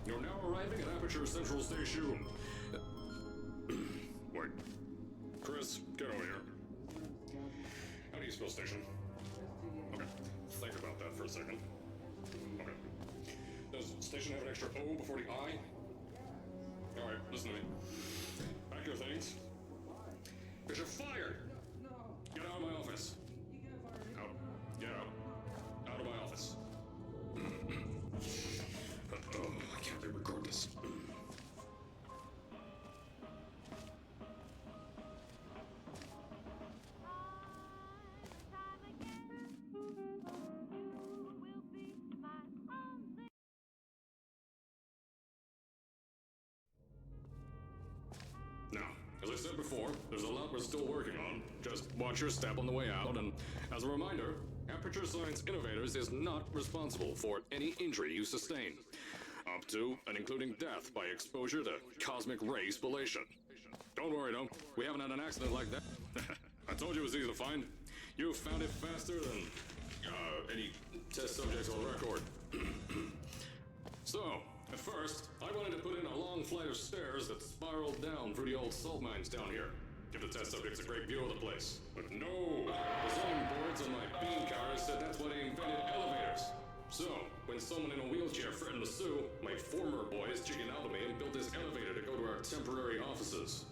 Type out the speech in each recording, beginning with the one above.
You're now arriving at Aperture Central Station. Wait. Chris, get over here. How do you spell station? Okay, think about that for a second. Okay. Does station have an extra O before the I? Alright, listen to me. Pack your things. Because you're fired! Get out of my office. Out. Get out. Out of my office. Oh, I can't re-record this. Now, as I said before, there's a lot we're still working on. Just watch your step on the way out, and as a reminder, Aperture Science Innovators is not responsible for any injury you sustain, up to and including death by exposure to cosmic ray spallation. Don't worry, though, we haven't had an accident like that. I told you it was easy to find. You found it faster than any test subjects on record. So, at first, I wanted to put in a long flight of stairs that spiraled down through the old salt mines down here. Give the test subjects a great view of the place. But no! The zoning boards on my bean cars said that's why they invented elevators. So, when someone in a wheelchair threatened to sue, my former boys chickened out of me and built this elevator to go to our temporary offices.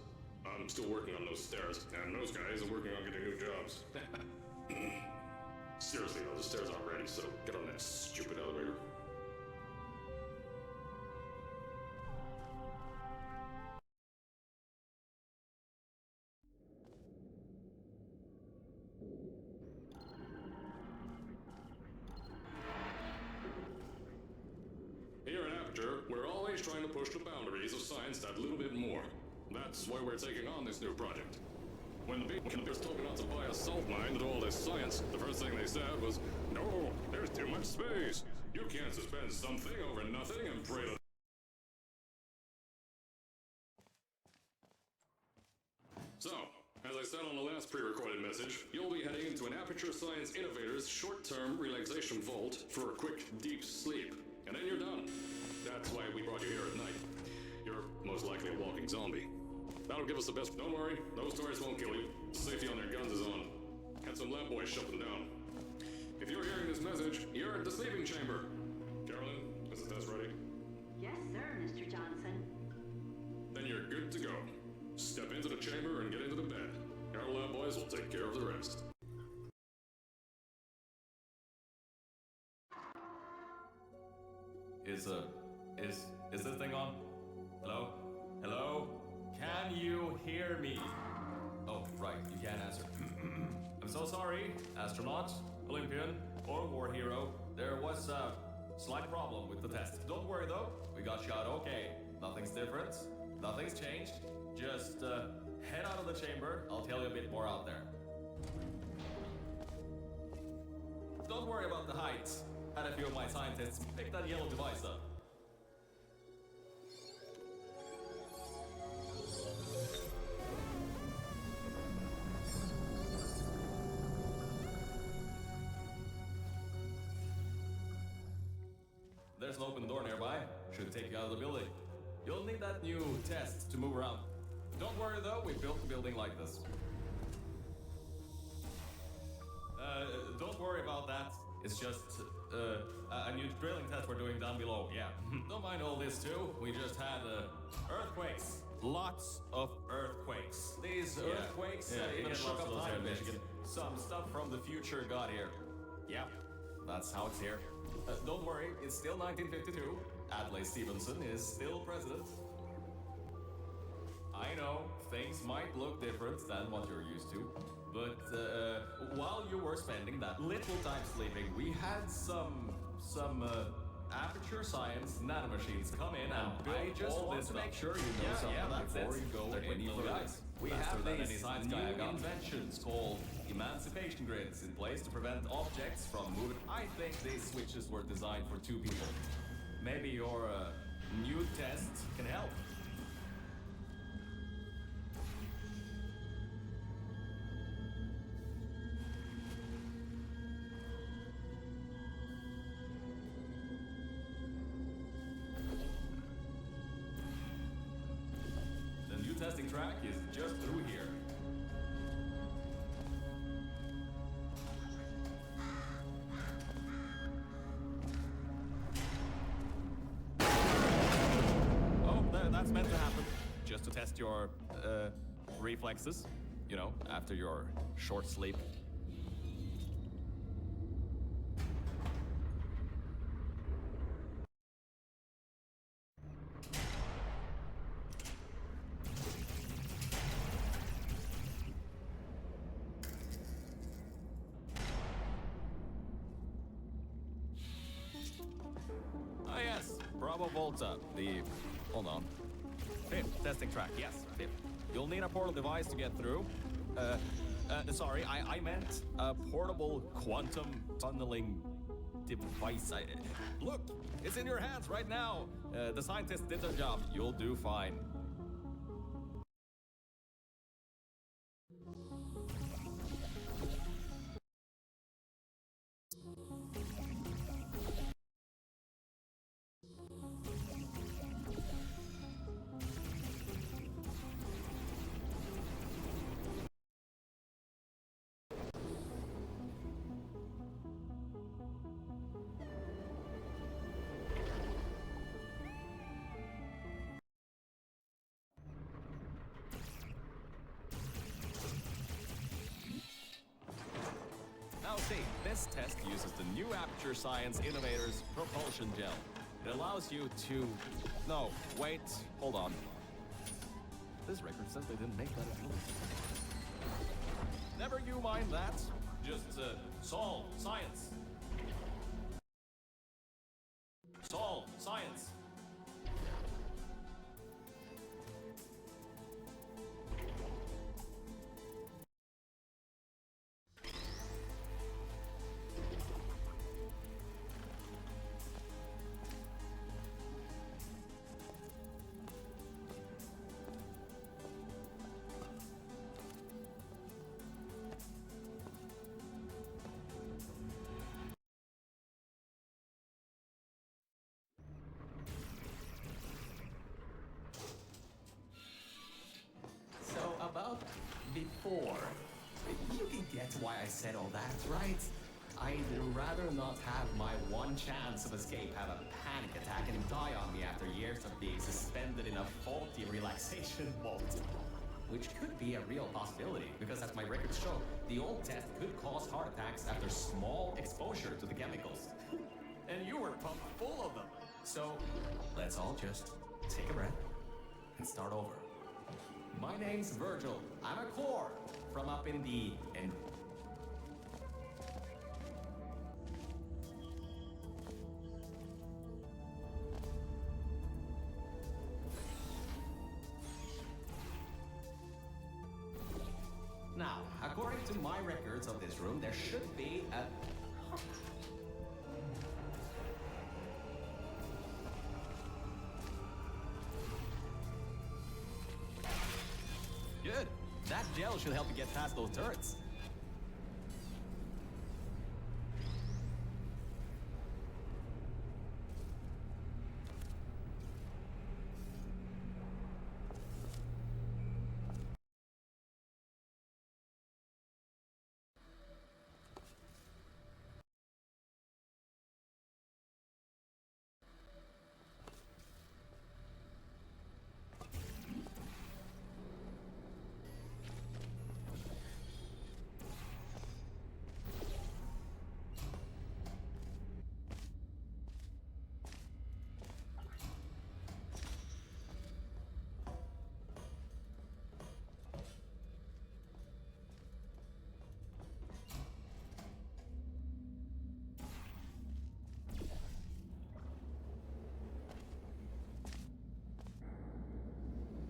I'm still working on those stairs, and those guys are working on getting new jobs. Seriously though, the stairs aren't ready, so get on that stupid elevator. Here at Aperture, we're always trying to push the boundaries of science that little bit more. That's why we're taking on this new project. When the people were told not to buy a salt mine to do all this science, the first thing they said was, "No, there's too much space. You can't suspend something over nothing and pray to..." So, as I said on the last pre-recorded message, you'll be heading into an Aperture Science Innovators short-term relaxation vault for a quick, deep sleep. And then you're done. That's why we brought you here at night. You're most likely a walking zombie. That'll give us the best. Don't worry, those tourists won't kill you. Safety on their guns is on. Had some lab boys shut them down. If you're hearing this message, you're at the sleeping chamber. Carolyn, is the test ready? Yes, sir, Mr. Johnson. Then you're good to go. Step into the chamber and get into the bed. Our lab boys will take care of the rest. Is this thing on? Hello? Hello? Can you hear me? Oh, right, you can't answer. I'm so sorry, astronaut, Olympian, or war hero. There was a slight problem with the test. Don't worry though, we got shot okay. Nothing's different, nothing's changed. Just head out of the chamber, I'll tell you a bit more out there. Don't worry about the heights. Had a few of my scientists pick that yellow device up. There's an open door nearby. Should take you out of the building. You'll need that new test to move around. Don't worry though, we built the building like this. Don't worry about that. It's just a new drilling test we're doing down below. Yeah. Don't mind all this too. We just had earthquakes. Lots of earthquakes. These earthquakes even shook up time in Michigan. Some stuff from the future got here. Yeah, that's how it's here. Don't worry, it's still 1952. Adlai Stevenson is still president. I know, things might look different than what you're used to. But while you were spending that little time sleeping, we had some Aperture Science nanomachines come in and build just wanted to make sure you know something before you go any further. Guys, we have these new inventions called emancipation grids in place to prevent objects from moving. I think these switches were designed for two people. Maybe your new test can help. test your reflexes, you know, after your short sleep. Oh yes, Bravo Volta, the... hold on. Fifth testing track, yes, fifth. You'll need a portal device to get through. Sorry, I meant a portable quantum tunneling device. Look, it's in your hands right now. The scientists did their job. You'll do fine. Now see, this test uses the new Aperture Science Innovators Propulsion Gel. It allows you to... No, wait, hold on. This record says they didn't make that at all. Never you mind that. Just, solve science. Solve science. About before. You can get why I said all that, right? I'd rather not have my one chance of escape have a panic attack and die on me after years of being suspended in a faulty relaxation vault. Which could be a real possibility, because as my records show, the old test could cause heart attacks after small exposure to the chemicals. And you were pumped full of them. So, let's all just take a breath and start over. My name's Virgil. I'm a core from up in the... Now, according to my records of this room, there should be a... Good. That gel should help you get past those turrets.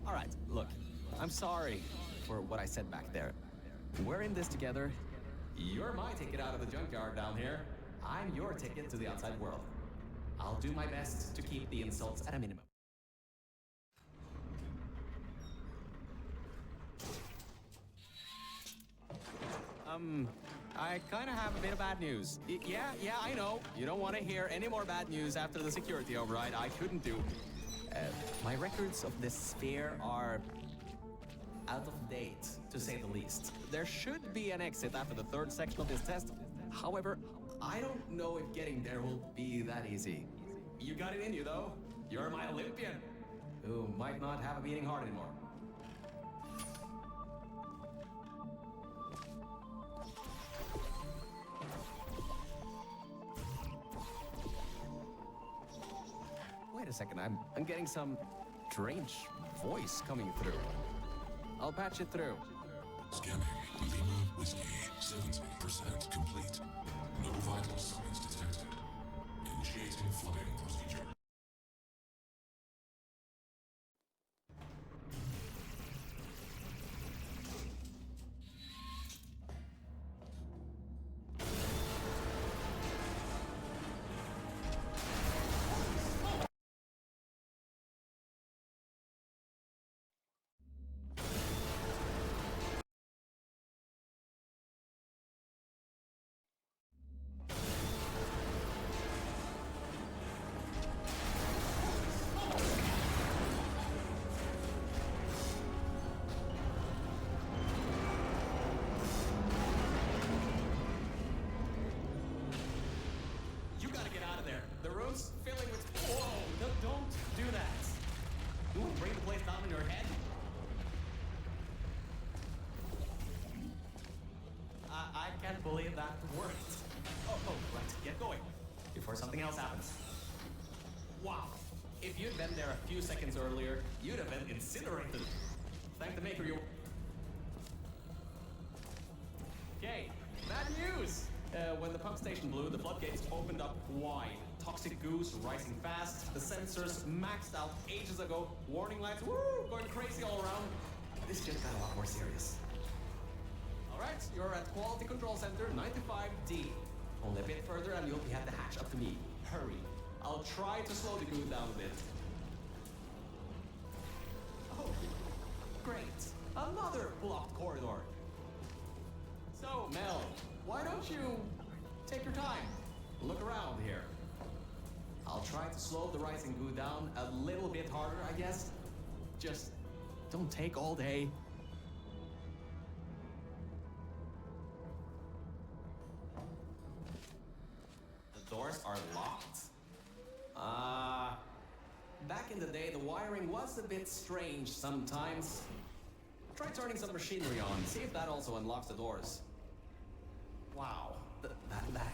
All right, look, I'm sorry for what I said back there. We're in this together. You're my ticket out of the junkyard down here. I'm your ticket to the outside world. I'll do my best to keep the insults at a minimum. I kind of have a bit of bad news. Yeah, I know. You don't want to hear any more bad news after the security override. I couldn't do. My records of this sphere are out of date, to say the least. There should be an exit after the third section of this test. However, I don't know if getting there will be that easy. You got it in you, though. You're my Olympian, who might not have a beating heart anymore. second. I'm getting some strange voice coming through. I'll patch it through. Scanning. Lima Whiskey. 70% complete. No vital signs detected. Initiating flooding procedure. You gotta get out of there. The room's filling with. Whoa! No, don't do that. You will bring the place down on your head. I can't believe that worked. Oh, right. Get going before something else happens. Wow. If you'd been there a few seconds earlier, you'd have been incinerated. Thank the maker you. Okay, bad news! When the pump station blew, the floodgates opened up wide. Toxic goose rising fast. The sensors maxed out ages ago. Warning lights, woo, going crazy all around. This just got a lot more serious. Alright, you're at Quality Control Center 95D. Only a bit further and you'll be at the hatch. Up to me. Hurry. I'll try to slow the goo down a bit. Oh, great. Another blocked corridor. So, Mel, why don't you take your time? Look around here. I'll try to slow the rising goo down a little bit harder, I guess. Just don't take all day. The doors are locked. Back in the day, the wiring was a bit strange sometimes. Try turning some machinery on, see if that also unlocks the doors. Wow, that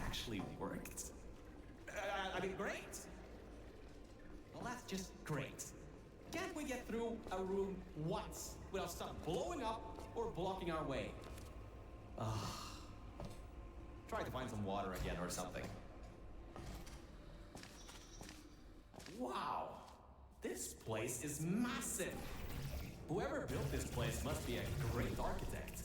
actually worked. I mean, great. Well, that's just great. Can't we get through a room once without stuff blowing up or blocking our way? Try to find some water again or something. Wow, this place is massive. Whoever built this place must be a great architect.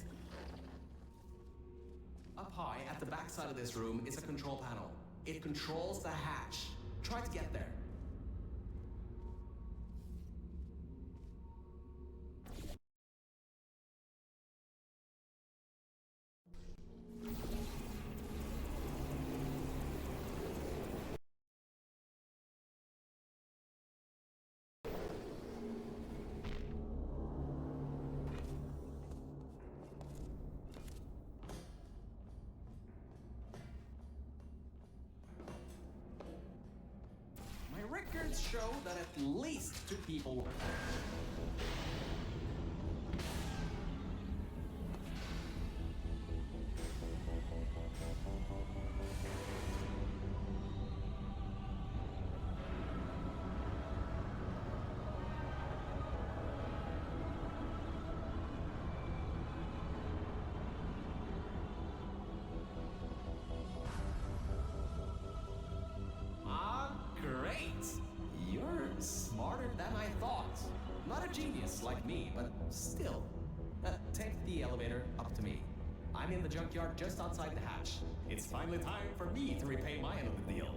Up high at the back side of this room is a control panel. It controls the hatch. Try to get there. Records show that at least 2 people were. Genius like me, but still. Take the elevator up to me. I'm in the junkyard just outside the hatch. It's finally time for me to repay my end of the deal.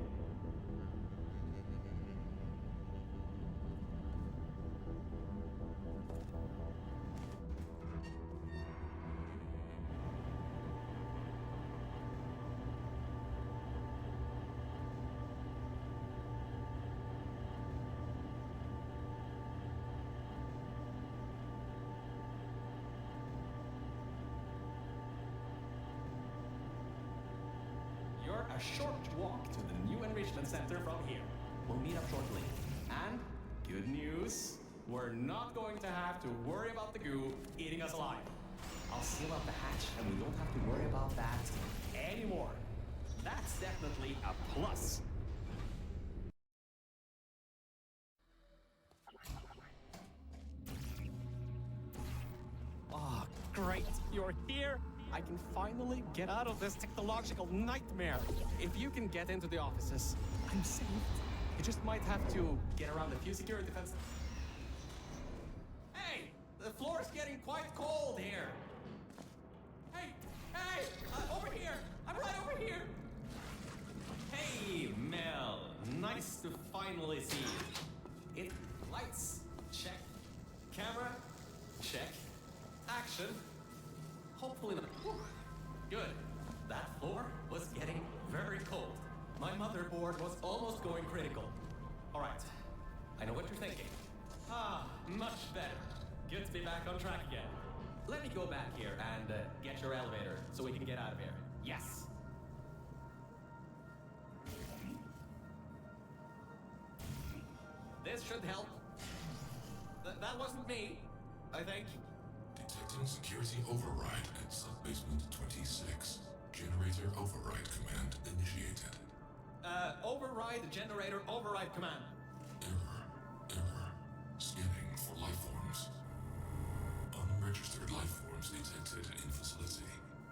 A short walk to the new enrichment center from here. We'll meet up shortly. And good news, we're not going to have to worry about the goo eating us alive. I'll seal up the hatch and we don't have to worry about that anymore. That's definitely a plus. you're here, I can finally get out of this technological nightmare. If you can get into the offices, I'm safe. You just might have to get around a few security fences. Hey! The floor's getting quite cold here. Hey! Hey! Over here! I'm right over here! Hey, Mel. Nice to finally see you. Lights. Check. Camera. Check. Action. Hopefully not. Whew. Good. That floor was getting very cold. My motherboard was almost going critical. All right. I know what you're thinking. Ah, much better. Good to be back on track again. Let me go back here and get your elevator so we can get out of here. Yes. This should help. That wasn't me, I think. Detecting security override at subbasement 26. Generator override command initiated. Override generator override command. Error. Scanning for life forms. Unregistered life forms detected in facility.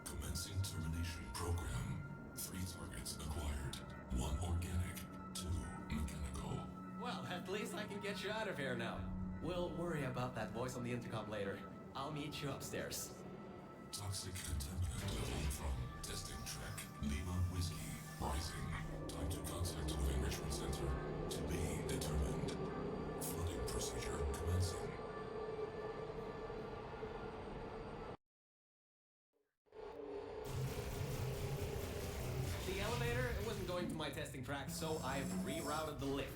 Commencing termination program. 3 targets acquired. 1 organic, 2 mechanical. Well, at least I can get you out of here now. We'll worry about that voice on the intercom later. I'll meet you upstairs. Toxic contaminant level from testing track. Lima Whiskey rising. Time to contact with enrichment center. To be determined. Flooding procedure commencing. The elevator wasn't going to my testing track, so I've rerouted the lift.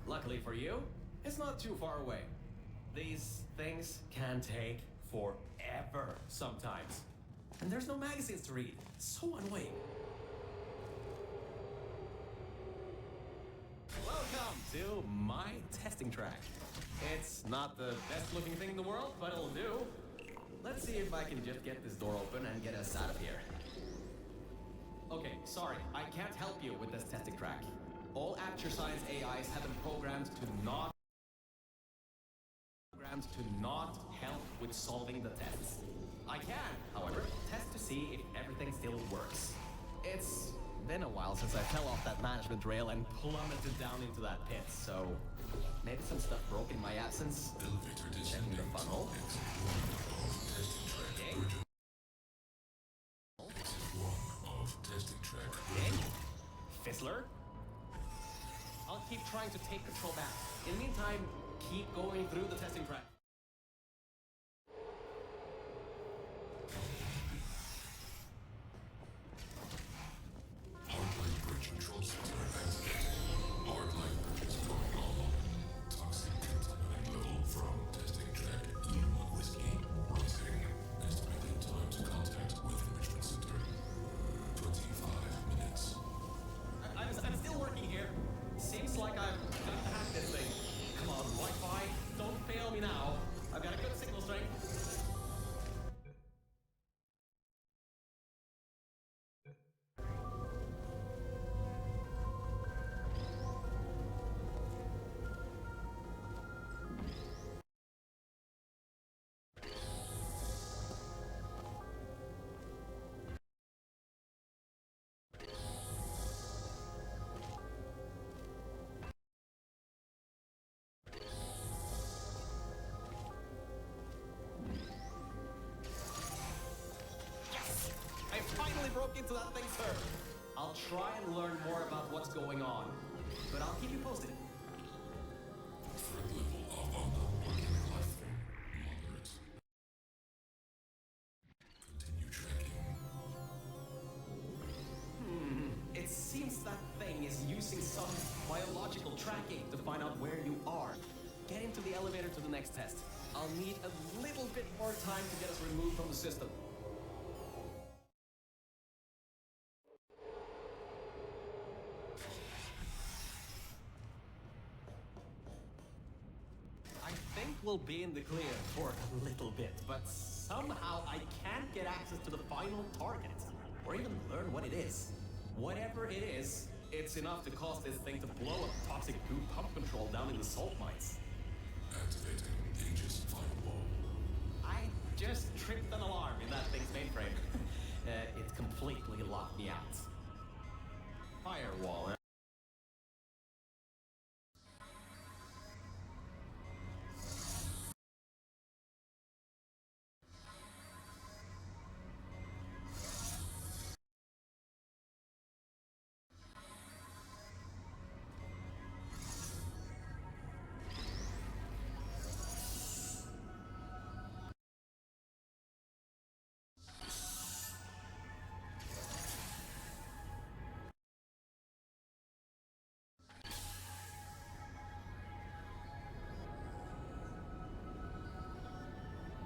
Luckily for you, it's not too far away. These things can take forever sometimes. And there's no magazines to read. So annoying. Welcome to my testing track. It's not the best looking thing in the world, but it'll do. Let's see if I can just get this door open and get us out of here. Okay, sorry, I can't help you with this testing track. All Aperture Science AIs have been programmed to not help with solving the tests. I can, however, test to see if everything still works. It's been a while since I fell off that management rail and plummeted down into that pit, so maybe some stuff broke in my absence. Elevator Checking descending the funnel. to exit 1 of testing track. Okay. Exit 1 of testing track. Okay. Fizzler. I'll keep trying to take control back. In the meantime, keep going through the testing track. Hardline bridge control center activated. Hardline bridges going on. Toxic contaminant level from testing track. Lima Whiskey rising. Estimated time to contact with enrichment center. 25 minutes. I'm still working here. Seems like I'm gonna hack this thing. Come on, Wi-Fi, don't fail me now. I've got a good signal strength. I finally broke into that thing, sir. I'll try and learn more about what's going on, but I'll keep you posted. Threat level of unknown organic life form. Moderate. Continue tracking. It seems that thing is using some biological tracking to find out where you are. Get into the elevator to the next test. I'll need a little bit more time to get us removed from the system. I think we'll be in the clear for a little bit, but somehow I can't get access to the final target, or even learn what it is. Whatever it is, it's enough to cause this thing to blow up toxic goo pump control down in the salt mines. Activating Aegis firewall. I just tripped an alarm in that thing's mainframe. It completely locked me out. Firewall.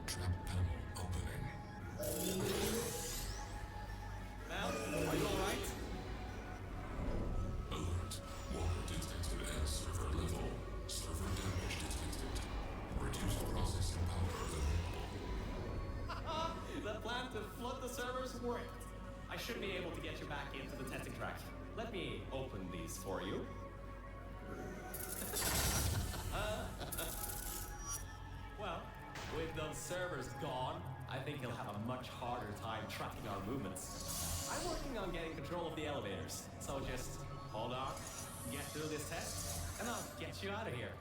Trap panel opening. Mel, are you alright? Alert. Walker detected at server level. Server damage detected. Reduced processing power available. The plan to flood the servers worked. I should be able to get you back into the testing track. Let me open these for you. Well, with those servers gone, I think he'll have a much harder time tracking our movements. I'm working on getting control of the elevators, so just hold on, get through this test, and I'll get you out of here.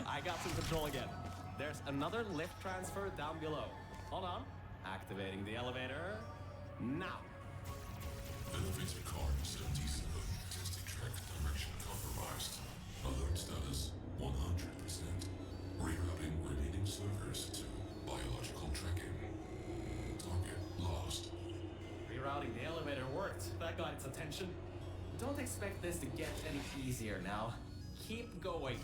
I got some control again. There's another lift transfer down below. Hold on. Activating the elevator. Now. Elevator car 77. Testing track direction compromised. Alert status 100%. Rerouting remaining servers to biological tracking. Target lost. Rerouting the elevator worked. That got its attention. Don't expect this to get any easier now. Keep going.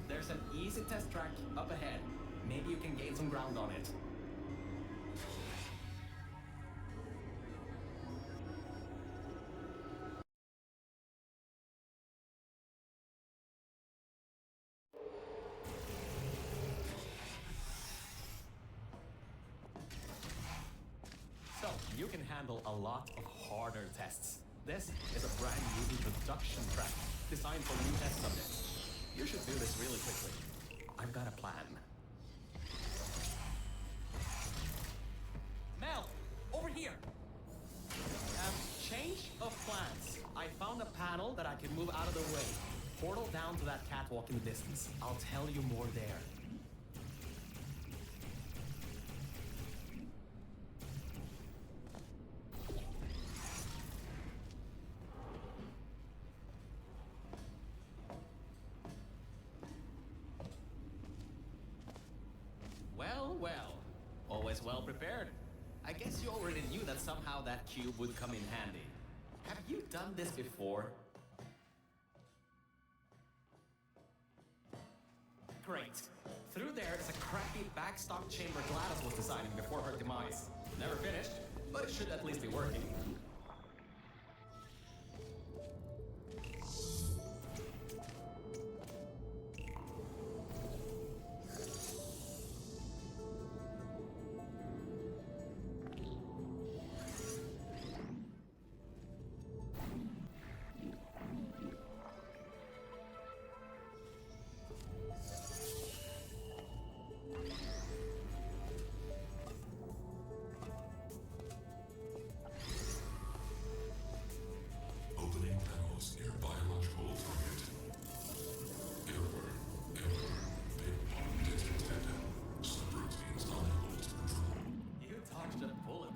There's an easy test track up ahead. Maybe you can gain some ground on it. So, you can handle a lot of harder tests. This is a brand new introduction track designed for new test subjects. You should do this really quickly. I've got a plan. Mel, over here. Change of plans. I found a panel that I can move out of the way. Portal down to that catwalk in the distance. I'll tell you more there. Well. Always well prepared. I guess you already knew that somehow that cube would come in handy. Have you done this before? Great. Through there is a crappy backstock chamber Gladys was designing before her demise. Never finished, but it should at least be working. Opening panels near biological target. Error. Paper detected. Subroutines unable to control. You dodged a bullet.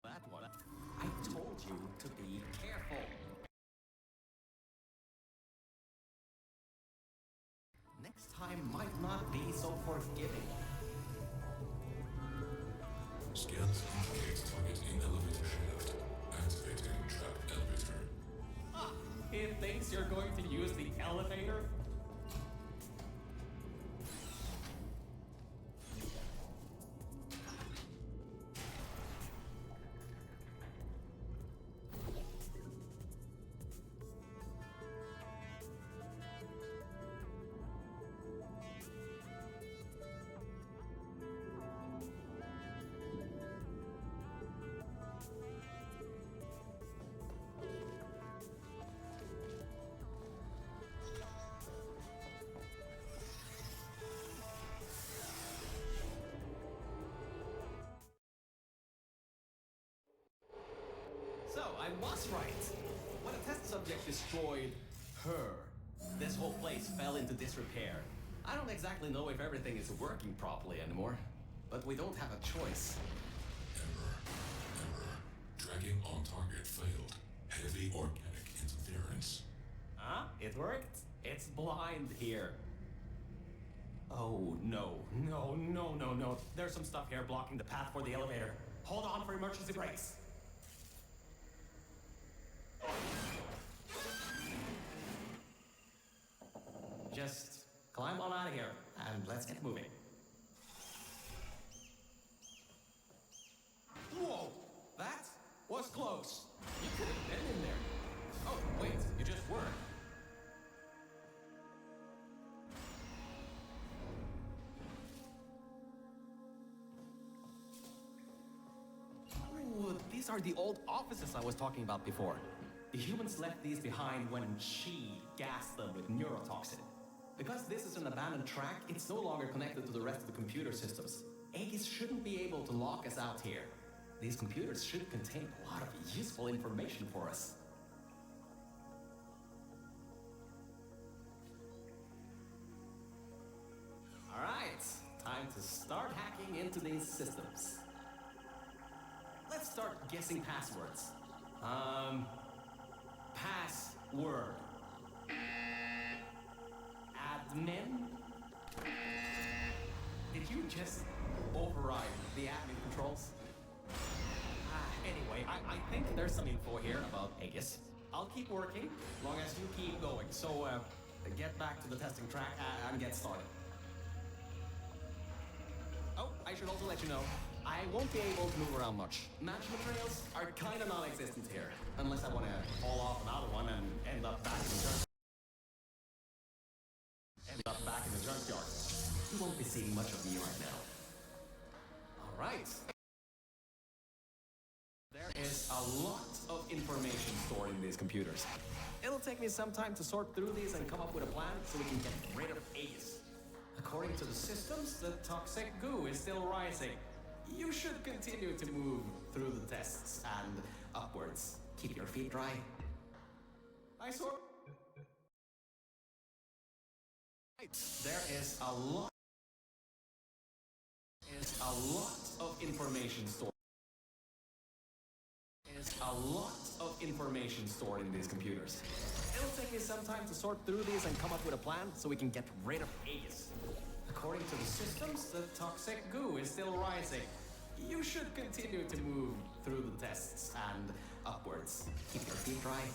That one. I told you to be careful. Next time might not be so forgiving. Scans indicate target in elevator shaft. Activating trap elevator. Ah, he thinks you're going to use the elevator? I was right. When a test subject destroyed her, this whole place fell into disrepair. I don't exactly know if everything is working properly anymore, but we don't have a choice. Error. Tracking on target failed. Heavy organic interference. Huh? It worked? It's blind here. Oh, no. No. There's some stuff here blocking the path for the elevator. Hold on for emergency brakes. Just climb on out of here, and let's get moving. Whoa! That was close. You could have been in there. Oh, wait, you just were. Ooh, these are the old offices I was talking about before. The humans left these behind when she gassed them with neurotoxin. Because this is an abandoned track, it's no longer connected to the rest of the computer systems. Aegis shouldn't be able to lock us out here. These computers should contain a lot of useful information for us. Alright, time to start hacking into these systems. Let's start guessing passwords. Password. Admin? Did you just override the admin controls? Anyway, I think there's some info here about Aegis. I'll keep working, long as you keep going. So, get back to the testing track and get started. Oh, I should also let you know, I won't be able to move around much. Match materials are kind of non-existent here, unless I want to fall off another one and end up back in the junkyard. You won't be seeing much of me right now. All right. There is a lot of information stored in these computers. It'll take me some time to sort through these and come up with a plan so we can get rid of Aegis. According to the systems, the toxic goo is still rising. You should continue to move through the tests and upwards. Keep your feet dry. I sort. There is a lot of information stored. In these computers. It'll take me some time to sort through these and come up with a plan so we can get rid of Aegis. According to the systems, the toxic goo is still rising. You should continue to move through the tests and upwards. Keep your feet dry.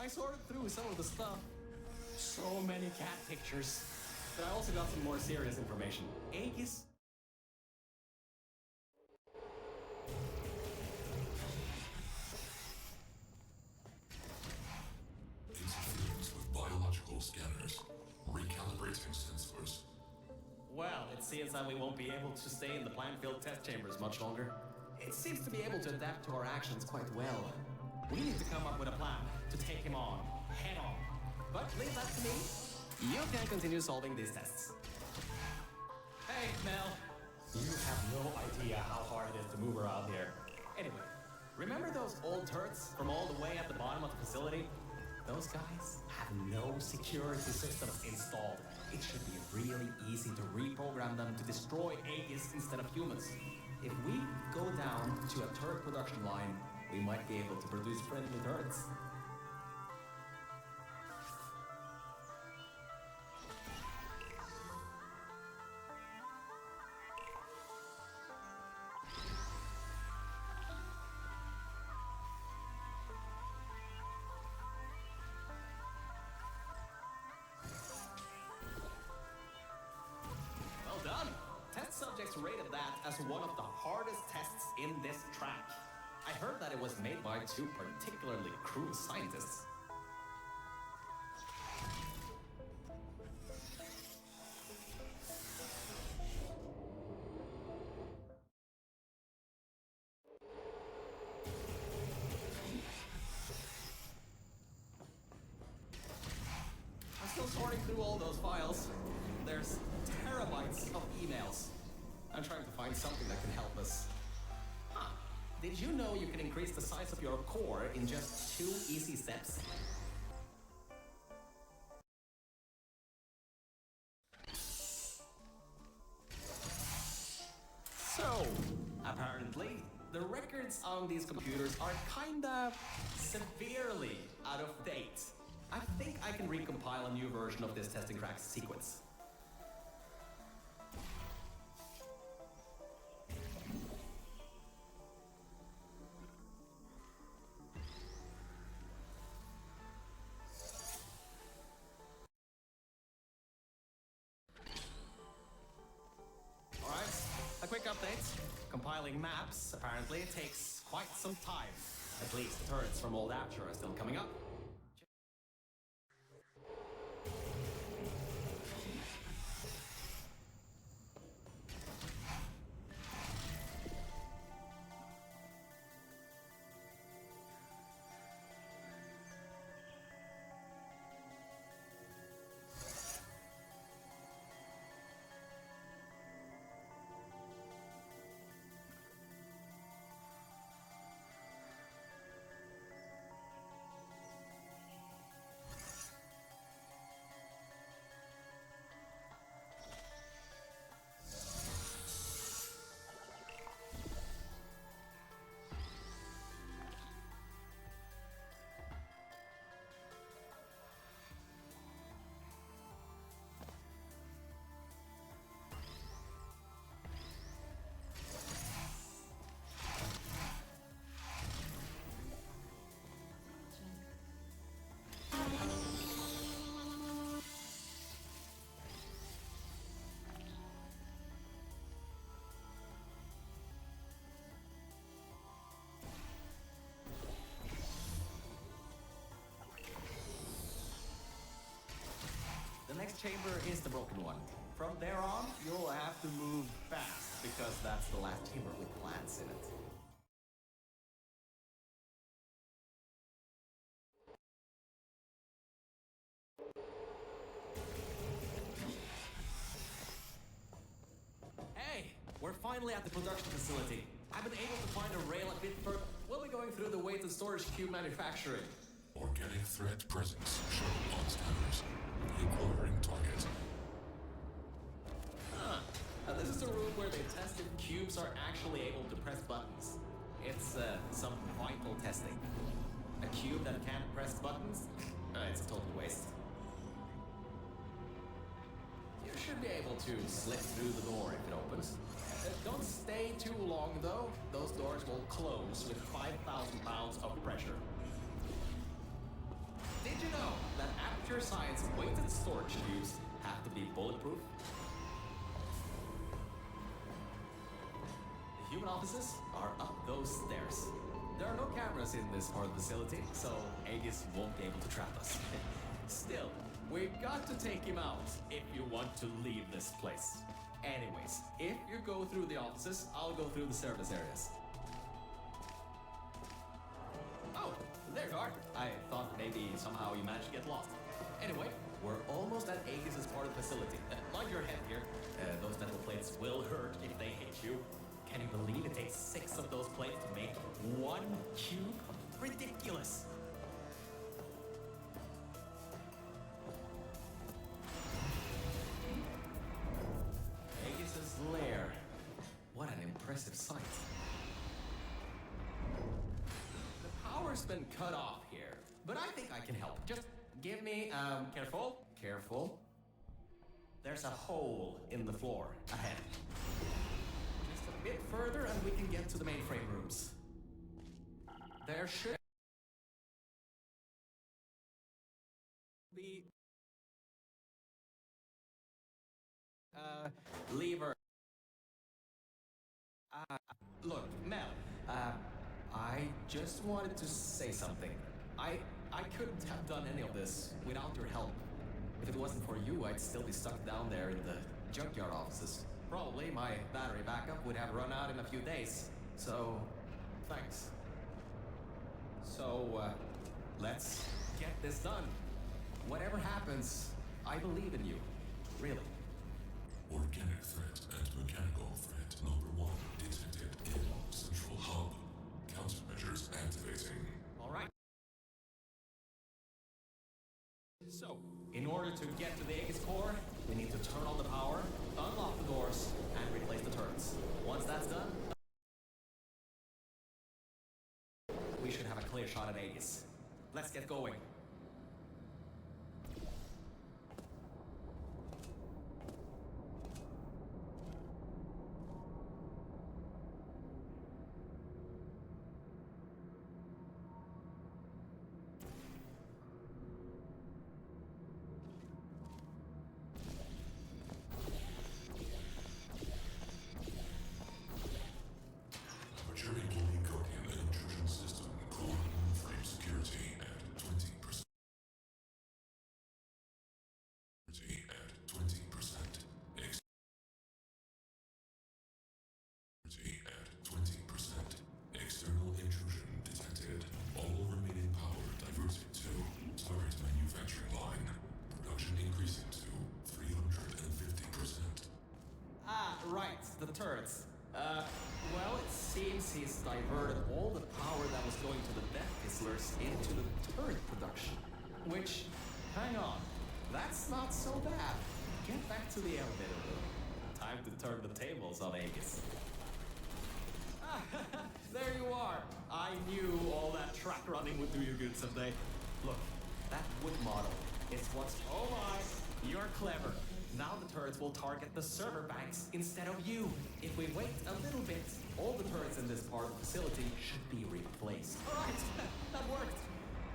I sorted through some of the stuff. So many cat pictures. But I also got some more serious information. Aegis. Interference with biological scanners. Recalibrating sensors. Well, it seems that we won't be able to stay in the plant-filled test chambers much longer. It seems to be able to adapt to our actions quite well. We need to come up with a plan to take him on, head on. But leave that to me. You can continue solving these tests. Hey, Mel. You have no idea how hard it is to move around here. Anyway, remember those old turrets from all the way at the bottom of the facility? Those guys have no security systems installed. It should be really easy to reprogram them to destroy Aegis instead of humans. If we go down to a turret production line, we might be able to produce friendly turrets. Rated that as one of the hardest tests in this track. I heard that it was made by two particularly cruel scientists. I'm still sorting through all those files. There's terabytes of emails. I'm trying to find something that can help us. Huh. Did you know you can increase the size of your core in just 2 easy steps? So, apparently, the records on these computers are kinda severely out of date. I think I can recompile a new version of this testing cracks sequence. Alright, a quick update. Compiling maps apparently takes quite some time. At least the turrets from Old Aperture are still coming up. The next chamber is the broken one. From there on, you'll have to move fast, because that's the last chamber with plants in it. Hey, we're finally at the production facility. I've been able to find a rail a bit further. We'll be going through the weighted storage cube manufacturing. Organic threat presence shown on scanners. Acquiring target. This is the room where they tested cubes are actually able to press buttons. It's some vital testing. A cube that can't press buttons? It's a total waste. You should be able to slip through the door if it opens. Don't stay too long though. Those doors will close with 5,000 pounds of pressure. Did you know that Aperture Science weighted storage cubes have to be bulletproof? The human offices are up those stairs. There are no cameras in this part of the facility, so Aegis won't be able to trap us. Still, we've got to take him out if you want to leave this place. Anyways, if you go through the offices, I'll go through the service areas. Oh, there you are. I thought maybe somehow you managed to get lost. Anyway, we're almost at Aegis' part of the facility. Mind your head here. Those metal plates will hurt if they hit you. Can you believe it takes 6 of those plates to make 1 cube? Ridiculous! Aegis' lair. What an impressive sight. The power's been cut off here, but I think I can help. Just give me, careful, careful. There's a hole in the floor ahead. Just a bit further and we can get to the mainframe rooms. There should be lever. Look, Mel, I just wanted to say something. I couldn't have done any of this without your help. If it wasn't for you, I'd still be stuck down there in the junkyard offices. Probably my battery backup would have run out in a few days. So, thanks. So, let's get this done. Whatever happens, I believe in you. Really. Organic threat and mechanical threat number 1 detected in Central Hub. So, in order to get to the Aegis core, we need to turn on the power, unlock the doors, and replace the turrets. Once that's done, we should have a clear shot at Aegis. Let's get going. Aperture including Guardian and intrusion system. Core frame security at 20%. At 20%. At 20%. External intrusion detected. All remaining power diverted to target manufacturing line. Production increasing to 350%. Ah, right, the turrets. Well, it seems he's diverted all the power that was going to the Death Fizzlers into the turret production. Which, hang on, that's not so bad. Get back to the elevator room. Time to turn the tables on Aegis. Ah, there you are. I knew all that track running would do you good someday. Look, that wood model is what's... Oh my, you're clever. Now the turrets will target the server banks instead of you. If we wait a little bit, all the turrets in this part of the facility should be replaced. All right, that worked.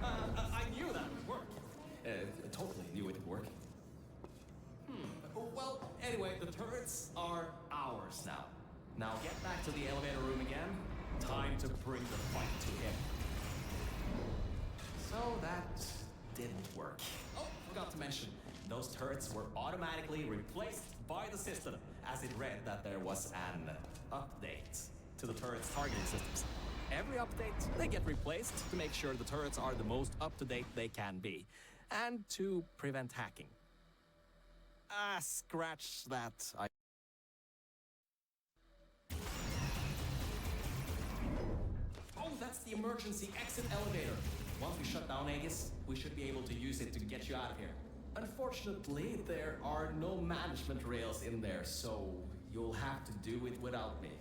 I knew that would work. Totally knew it would work. Well, anyway, the turrets are ours now. Now get back to the elevator room again. Time to bring the fight to him. So that didn't work. Oh, forgot to mention, those turrets were automatically replaced by the system, as it read that there was an update to the turret's targeting systems. Every update, they get replaced to make sure the turrets are the most up-to-date they can be, and to prevent hacking. Ah, scratch that. Oh, that's the emergency exit elevator. Once we shut down Aegis, we should be able to use it to get you out of here. Unfortunately, there are no management rails in there, so you'll have to do it without me.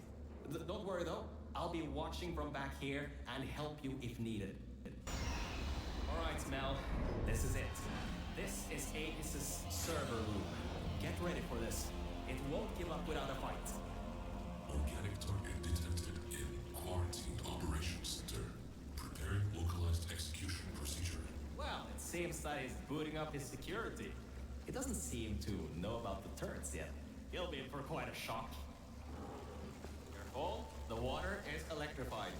Don't worry though, I'll be watching from back here and help you if needed. Alright, Mel, this is it. This is Aegis' server room. Get ready for this. It won't give up without a fight. Organic target detected in Quarantined Operations Center. Preparing localized execution procedure. Well, it seems that he's booting up his security. He doesn't seem to know about the turrets yet. He'll be in for quite a shock. Careful, the water is electrified.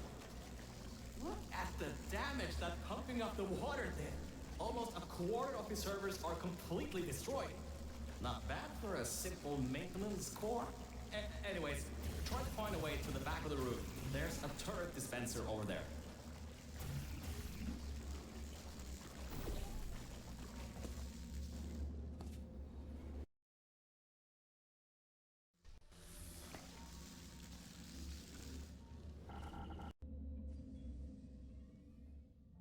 Look at the damage that pumping up the water did. Almost a quarter of his servers are completely destroyed. Not bad for a simple maintenance core. Anyways, try to find a way to the back of the room. There's a turret dispenser over there.